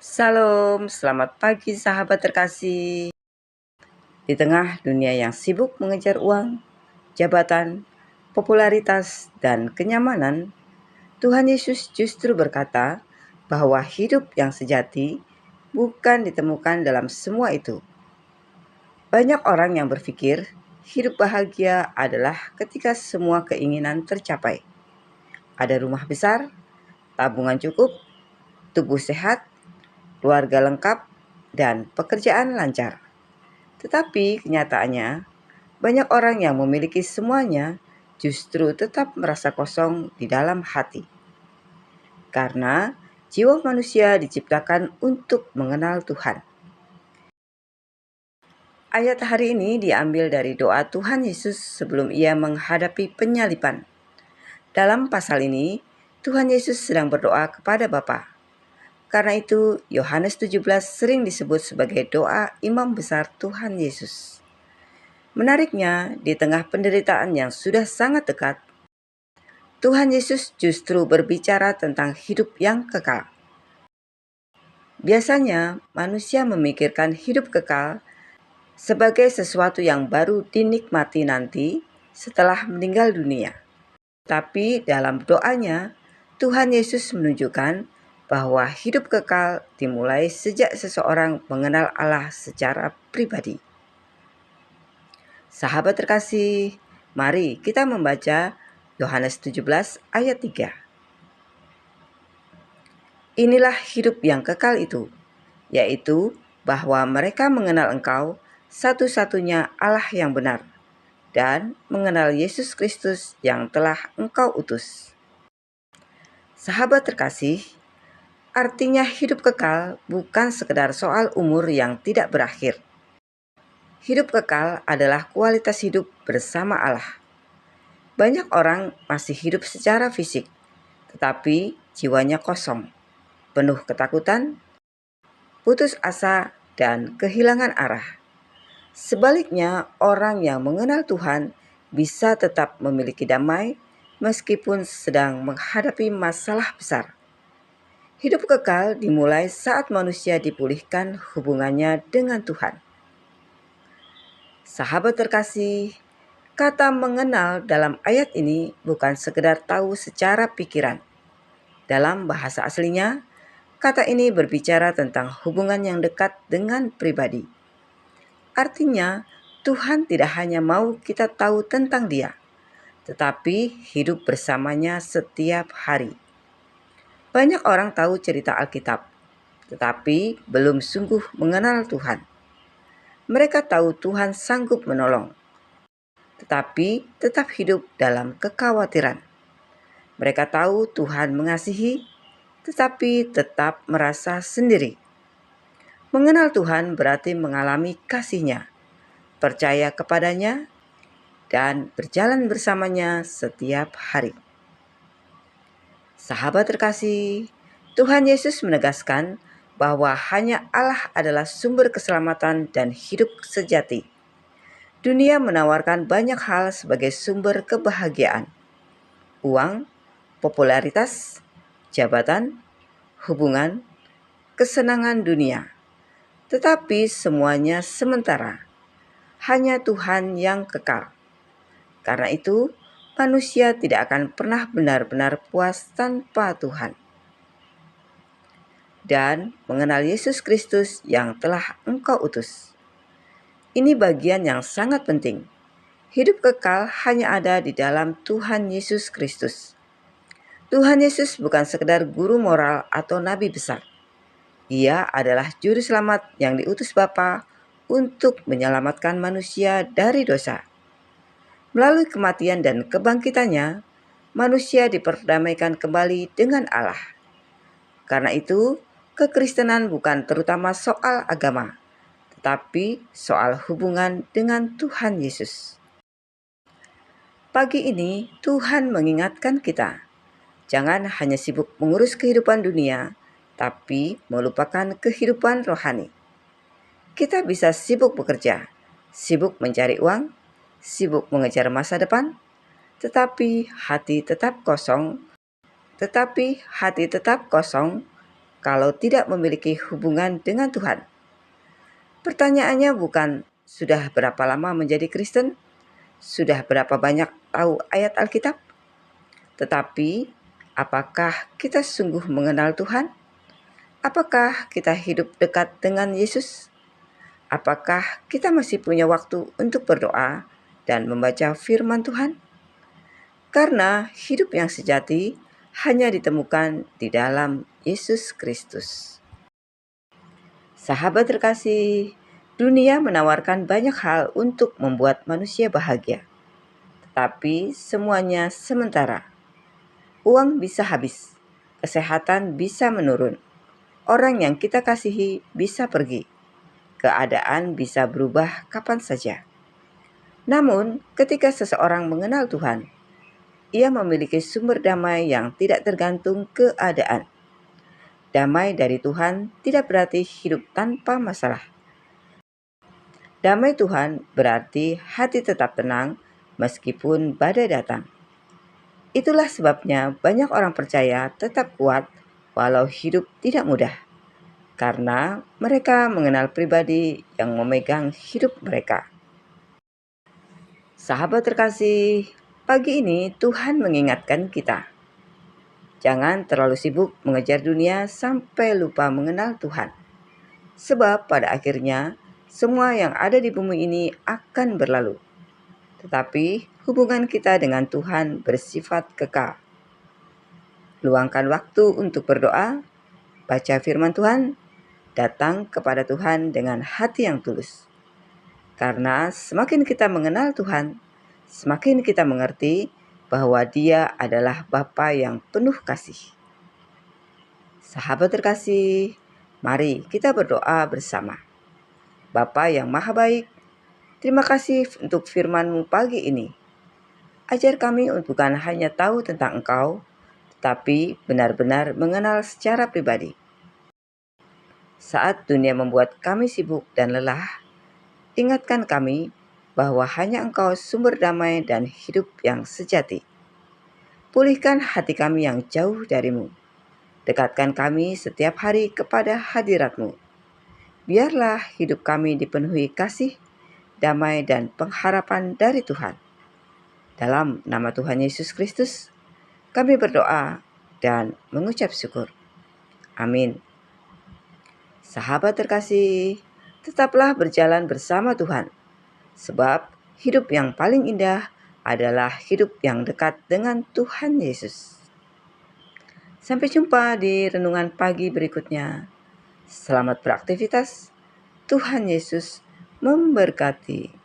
Salam, selamat pagi sahabat terkasih. Di tengah dunia yang sibuk mengejar uang, jabatan, popularitas, dan kenyamanan, Tuhan Yesus justru berkata bahwa hidup yang sejati bukan ditemukan dalam semua itu. Banyak orang yang berpikir hidup bahagia adalah ketika semua keinginan tercapai. Ada rumah besar, tabungan cukup, tubuh sehat, keluarga lengkap, dan pekerjaan lancar. Tetapi kenyataannya, banyak orang yang memiliki semuanya justru tetap merasa kosong di dalam hati. Karena jiwa manusia diciptakan untuk mengenal Tuhan. Ayat hari ini diambil dari doa Tuhan Yesus sebelum ia menghadapi penyaliban. Dalam pasal ini, Tuhan Yesus sedang berdoa kepada Bapa. Karena itu, Yohanes 17 sering disebut sebagai doa imam besar Tuhan Yesus. Menariknya, di tengah penderitaan yang sudah sangat dekat, Tuhan Yesus justru berbicara tentang hidup yang kekal. Biasanya, manusia memikirkan hidup kekal sebagai sesuatu yang baru dinikmati nanti setelah meninggal dunia. Tapi dalam doanya, Tuhan Yesus menunjukkan bahwa hidup kekal dimulai sejak seseorang mengenal Allah secara pribadi. Sahabat terkasih, mari kita membaca Yohanes 17 ayat 3. Inilah hidup yang kekal itu, yaitu bahwa mereka mengenal Engkau, satu-satunya Allah yang benar, dan mengenal Yesus Kristus yang telah Engkau utus. Sahabat terkasih, artinya hidup kekal bukan sekedar soal umur yang tidak berakhir. Hidup kekal adalah kualitas hidup bersama Allah. Banyak orang masih hidup secara fisik, tetapi jiwanya kosong, penuh ketakutan, putus asa, dan kehilangan arah. Sebaliknya, orang yang mengenal Tuhan bisa tetap memiliki damai meskipun sedang menghadapi masalah besar. Hidup kekal dimulai saat manusia dipulihkan hubungannya dengan Tuhan. Sahabat terkasih, kata mengenal dalam ayat ini bukan sekedar tahu secara pikiran. Dalam bahasa aslinya, kata ini berbicara tentang hubungan yang dekat dengan pribadi. Artinya, Tuhan tidak hanya mau kita tahu tentang Dia, tetapi hidup bersamanya setiap hari. Banyak orang tahu cerita Alkitab, tetapi belum sungguh mengenal Tuhan. Mereka tahu Tuhan sanggup menolong, tetapi tetap hidup dalam kekhawatiran. Mereka tahu Tuhan mengasihi, tetapi tetap merasa sendiri. Mengenal Tuhan berarti mengalami kasih-Nya, percaya kepadanya, dan berjalan bersamanya setiap hari. Sahabat terkasih, Tuhan Yesus menegaskan bahwa hanya Allah adalah sumber keselamatan dan hidup sejati. Dunia menawarkan banyak hal sebagai sumber kebahagiaan. Uang, popularitas, jabatan, hubungan, kesenangan dunia. Tetapi semuanya sementara. Hanya Tuhan yang kekal. Karena itu, manusia tidak akan pernah benar-benar puas tanpa Tuhan. Dan mengenal Yesus Kristus yang telah Engkau utus. Ini bagian yang sangat penting. Hidup kekal hanya ada di dalam Tuhan Yesus Kristus. Tuhan Yesus bukan sekedar guru moral atau nabi besar. Ia adalah juru selamat yang diutus Bapa untuk menyelamatkan manusia dari dosa. Melalui kematian dan kebangkitannya, manusia diperdamaikan kembali dengan Allah. Karena itu, kekristenan bukan terutama soal agama, tetapi soal hubungan dengan Tuhan Yesus. Pagi ini, Tuhan mengingatkan kita, jangan hanya sibuk mengurus kehidupan dunia, tapi melupakan kehidupan rohani. Kita bisa sibuk bekerja, sibuk mencari uang, sibuk mengejar masa depan, tetapi hati tetap kosong, kalau tidak memiliki hubungan dengan Tuhan? Pertanyaannya bukan sudah berapa lama menjadi Kristen, sudah berapa banyak tahu ayat Alkitab, tetapi apakah kita sungguh mengenal Tuhan? Apakah kita hidup dekat dengan Yesus? Apakah kita masih punya waktu untuk berdoa dan membaca firman Tuhan? Karena hidup yang sejati hanya ditemukan di dalam Yesus Kristus. Sahabat terkasih, dunia menawarkan banyak hal untuk membuat manusia bahagia, tetapi semuanya sementara. Uang bisa habis, kesehatan bisa menurun, orang yang kita kasihi bisa pergi, keadaan bisa berubah kapan saja. Namun, ketika seseorang mengenal Tuhan, ia memiliki sumber damai yang tidak tergantung keadaan. Damai dari Tuhan tidak berarti hidup tanpa masalah. Damai Tuhan berarti hati tetap tenang meskipun badai datang. Itulah sebabnya banyak orang percaya tetap kuat walau hidup tidak mudah, karena mereka mengenal pribadi yang memegang hidup mereka. Sahabat terkasih, pagi ini Tuhan mengingatkan kita, jangan terlalu sibuk mengejar dunia sampai lupa mengenal Tuhan. Sebab pada akhirnya, semua yang ada di bumi ini akan berlalu. Tetapi hubungan kita dengan Tuhan bersifat kekal. Luangkan waktu untuk berdoa, baca firman Tuhan, datang kepada Tuhan dengan hati yang tulus. Karena semakin kita mengenal Tuhan, semakin kita mengerti bahwa Dia adalah Bapa yang penuh kasih. Sahabat terkasih, mari kita berdoa bersama. Bapa yang maha baik, terima kasih untuk firman-Mu pagi ini. Ajar kami untuk bukan hanya tahu tentang Engkau, tetapi benar-benar mengenal secara pribadi. Saat dunia membuat kami sibuk dan lelah, ingatkan kami bahwa hanya Engkau sumber damai dan hidup yang sejati. Pulihkan hati kami yang jauh dari-Mu. Dekatkan kami setiap hari kepada hadirat-Mu. Biarlah hidup kami dipenuhi kasih, damai, dan pengharapan dari Tuhan. Dalam nama Tuhan Yesus Kristus, kami berdoa dan mengucap syukur. Amin. Sahabat terkasih, tetaplah berjalan bersama Tuhan, sebab hidup yang paling indah adalah hidup yang dekat dengan Tuhan Yesus. Sampai jumpa di renungan pagi berikutnya. Selamat beraktivitas. Tuhan Yesus memberkati.